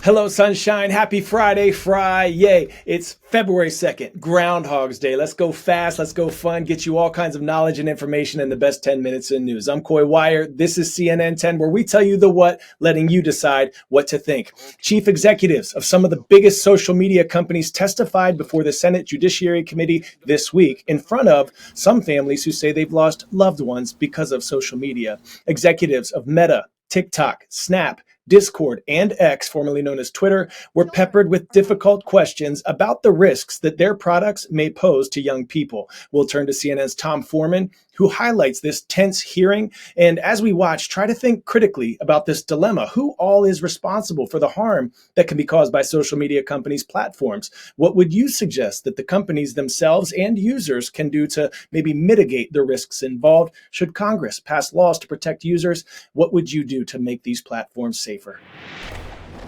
Hello, sunshine. Happy Friday. It's February 2nd, Groundhog's Day. Let's go fast. Let's go fun. Get you all kinds of knowledge and information in the best 10 minutes in news. I'm Coy Wire. This is CNN 10, where we tell you the what, letting you decide what to think. Chief executives of some of the biggest social media companies testified before the Senate Judiciary Committee this week in front of some families who say they've lost loved ones because of social media. Executives of Meta, TikTok, Snap, Discord, and X, formerly known as Twitter, were peppered with difficult questions about the risks that their products may pose to young people. We'll turn to CNN's Tom Foreman, who highlights this tense hearing. And as we watch, try to think critically about this dilemma. Who all is responsible for the harm that can be caused by social media companies' platforms? What would you suggest that the companies themselves and users can do to maybe mitigate the risks involved? Should Congress pass laws to protect users? What would you do to make these platforms safer?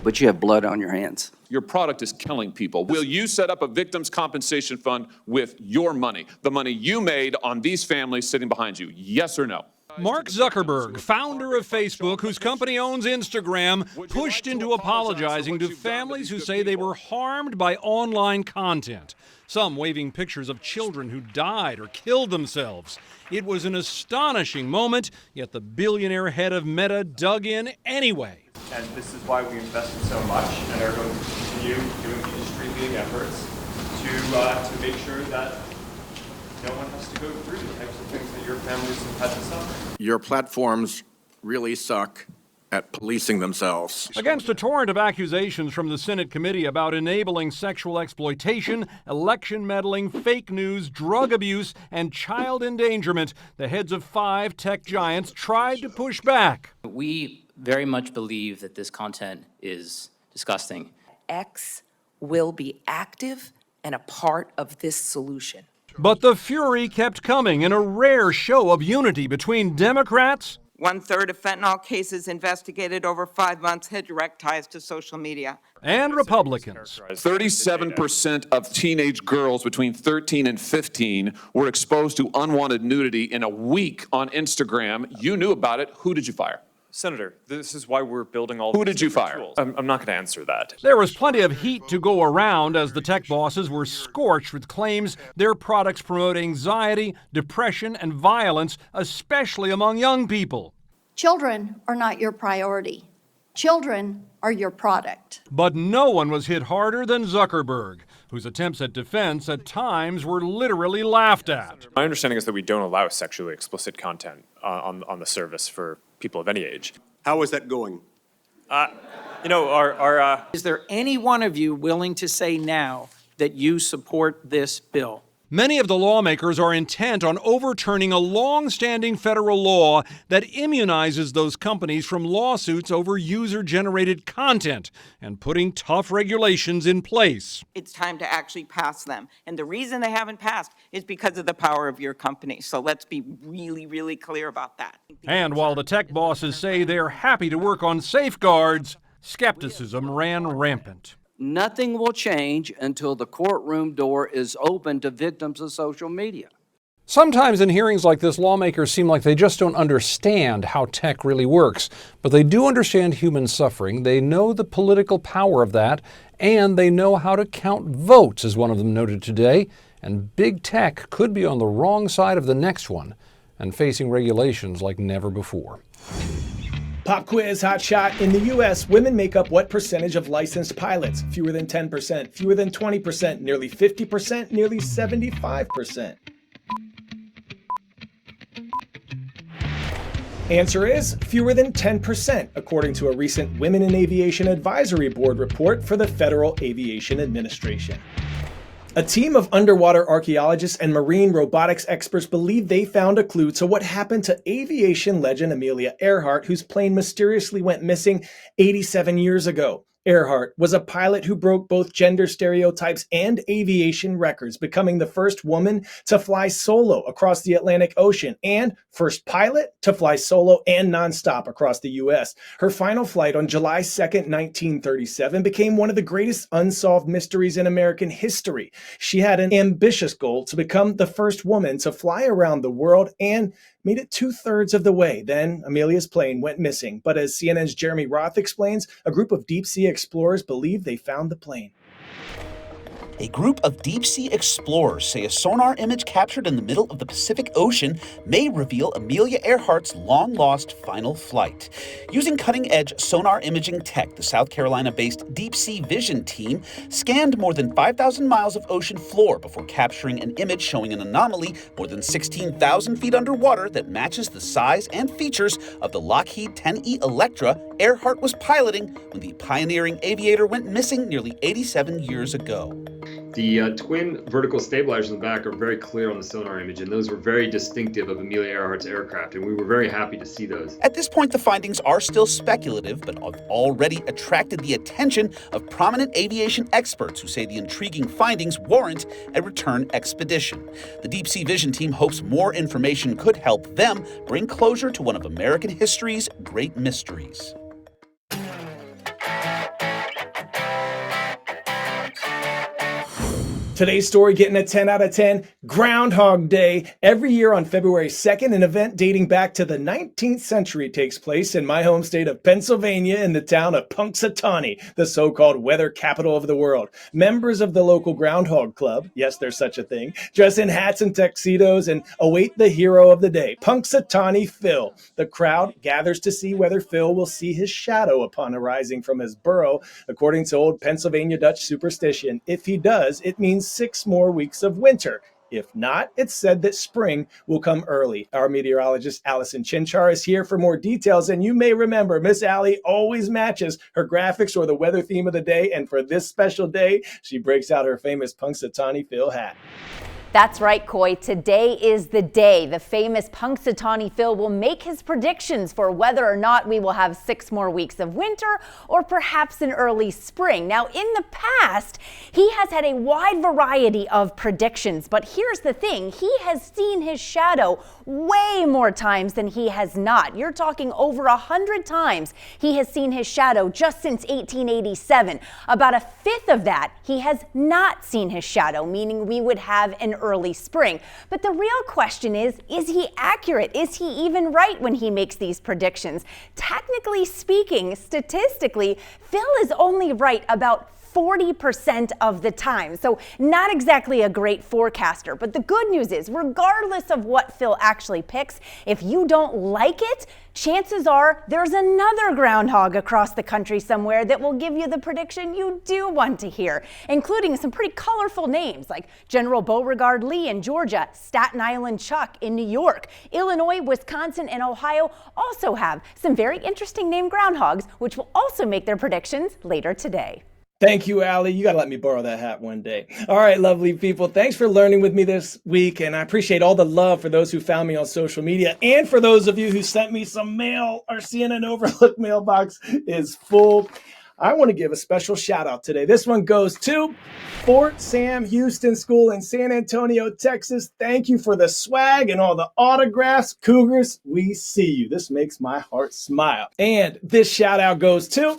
But you have blood on your hands. Your product is killing people. Will you set up a victims' compensation fund with your money, the money you made on these families sitting behind you? Yes or no? Mark Zuckerberg, founder of Facebook, whose company owns Instagram, pushed into apologizing to families who say they were harmed by online content. Some waving pictures of children who died or killed themselves. It was an astonishing moment, yet the billionaire head of Meta dug in anyway. And this is why we invested so much and are going to continue doing industry-leading efforts to make sure that no one has to go through the types of things that your families have had to suffer. Your platforms really suck at policing themselves. Against a torrent of accusations from the Senate committee about enabling sexual exploitation, election meddling, fake news, drug abuse, and child endangerment, the heads of 5 tech giants tried to push back. We very much believe that this content is disgusting. X will be active and a part of this solution. But the fury kept coming in a rare show of unity between Democrats. 1/3 of fentanyl cases investigated over 5 months had direct ties to social media. And Republicans. 37% of teenage girls between 13 and 15 were exposed to unwanted nudity in a week on Instagram. You knew about it. Who did you fire? Senator, this is why we're building all Who these did you different fire? tools. I'm not going to answer that. There was plenty of heat to go around as the tech bosses were scorched with claims their products promote anxiety, depression, and violence, especially among young people. Children are not your priority. Children are your product. But no one was hit harder than Zuckerberg, whose attempts at defense at times were literally laughed at. My understanding is that we don't allow sexually explicit content on the service for people of any age. How is that going? Is there any one of you willing to say now that you support this bill? Many of the lawmakers are intent on overturning a long-standing federal law that immunizes those companies from lawsuits over user-generated content and putting tough regulations in place. It's time to actually pass them. And the reason they haven't passed is because of the power of your company. So let's be really, really clear about that. And while the tech bosses say they're happy to work on safeguards, skepticism ran rampant. Nothing will change until the courtroom door is open to victims of social media. Sometimes in hearings like this, lawmakers seem like they just don't understand how tech really works. But they do understand human suffering, they know the political power of that, and they know how to count votes, as one of them noted today. And big tech could be on the wrong side of the next one and facing regulations like never before. Pop quiz, hot shot. In the U.S., women make up what percentage of licensed pilots? Fewer than 10%, fewer than 20%, nearly 50%, nearly 75%. Answer is fewer than 10%, according to a recent Women in Aviation Advisory Board report for the Federal Aviation Administration. A team of underwater archaeologists and marine robotics experts believe they found a clue to what happened to aviation legend Amelia Earhart, whose plane mysteriously went missing 87 years ago. Earhart was a pilot who broke both gender stereotypes and aviation records, becoming the first woman to fly solo across the Atlantic Ocean and first pilot to fly solo and nonstop across the U.S. Her final flight on July 2nd, 1937 became one of the greatest unsolved mysteries in American history. She had an ambitious goal to become the first woman to fly around the world and made it 2/3 of the way. Then Amelia's plane went missing. But as CNN's Jeremy Roth explains, a group of deep sea explorers believe they found the plane. A group of deep-sea explorers say a sonar image captured in the middle of the Pacific Ocean may reveal Amelia Earhart's long-lost final flight. Using cutting-edge sonar imaging tech, the South Carolina-based Deep Sea Vision team scanned more than 5,000 miles of ocean floor before capturing an image showing an anomaly more than 16,000 feet underwater that matches the size and features of the Lockheed 10E Electra Earhart was piloting when the pioneering aviator went missing nearly 87 years ago. The twin vertical stabilizers in the back are very clear on the sonar image, and those were very distinctive of Amelia Earhart's aircraft, and we were very happy to see those. At this point, the findings are still speculative, but have already attracted the attention of prominent aviation experts who say the intriguing findings warrant a return expedition. The Deep Sea Vision team hopes more information could help them bring closure to one of American history's great mysteries. Today's story getting a 10 out of 10, Groundhog Day. Every year on February 2nd, an event dating back to the 19th century takes place in my home state of Pennsylvania in the town of Punxsutawney, the so-called weather capital of the world. Members of the local Groundhog Club, yes, there's such a thing, dress in hats and tuxedos and await the hero of the day, Punxsutawney Phil. The crowd gathers to see whether Phil will see his shadow upon arising from his burrow. According to old Pennsylvania Dutch superstition, if he does, it means 6 more weeks of winter. If not, it's said that spring will come early. Our meteorologist Allison Chinchar is here for more details, and you may remember Miss Allie always matches her graphics or the weather theme of the day, and for this special day, she breaks out her famous Punxsutawney Phil hat. That's right, Coy. Today is the day the famous Punxsutawney Phil will make his predictions for whether or not we will have 6 more weeks of winter or perhaps an early spring. Now, in the past, he has had a wide variety of predictions, but here's the thing. He has seen his shadow way more times than he has not. You're talking over 100 times he has seen his shadow just since 1887. About a fifth of that, he has not seen his shadow, meaning we would have an early spring. But the real question is he accurate? Is he even right when he makes these predictions? Technically speaking, statistically, Phil is only right about 40% of the time. So not exactly a great forecaster. But the good news is, regardless of what Phil actually picks, if you don't like it, chances are there's another groundhog across the country somewhere that will give you the prediction you do want to hear, including some pretty colorful names like General Beauregard Lee in Georgia, Staten Island Chuck in New York. Illinois, Wisconsin, and Ohio also have some very interesting named groundhogs, which will also make their predictions later today. Thank you, Allie. You got to let me borrow that hat one day. All right, lovely people. Thanks for learning with me this week. And I appreciate all the love for those who found me on social media and for those of you who sent me some mail. Our CNN Overlook mailbox is full. I want to give a special shout out today. This one goes to Fort Sam Houston School in San Antonio, Texas. Thank you for the swag and all the autographs. Cougars, we see you. This makes my heart smile. And this shout out goes to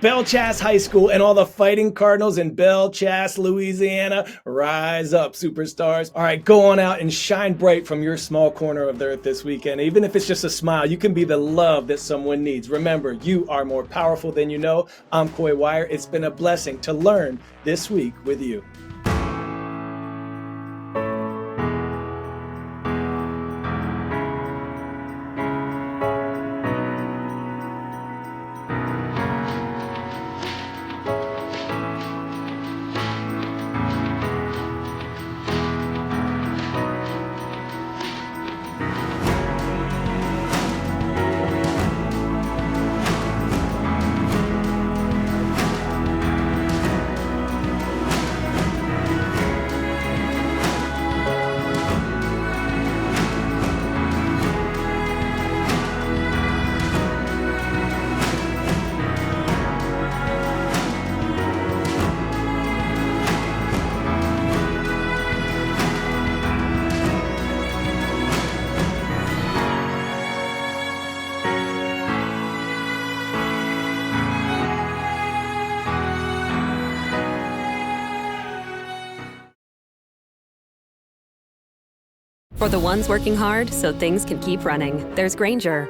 Belchasse High School and all the Fighting Cardinals in Belchasse, Louisiana. Rise up, superstars. All right, go on out and shine bright from your small corner of the earth this weekend. Even if it's just a smile, you can be the love that someone needs. Remember, you are more powerful than you know. I'm Coy Wire. It's been a blessing to learn this week with you. For the ones working hard so things can keep running, there's Grainger,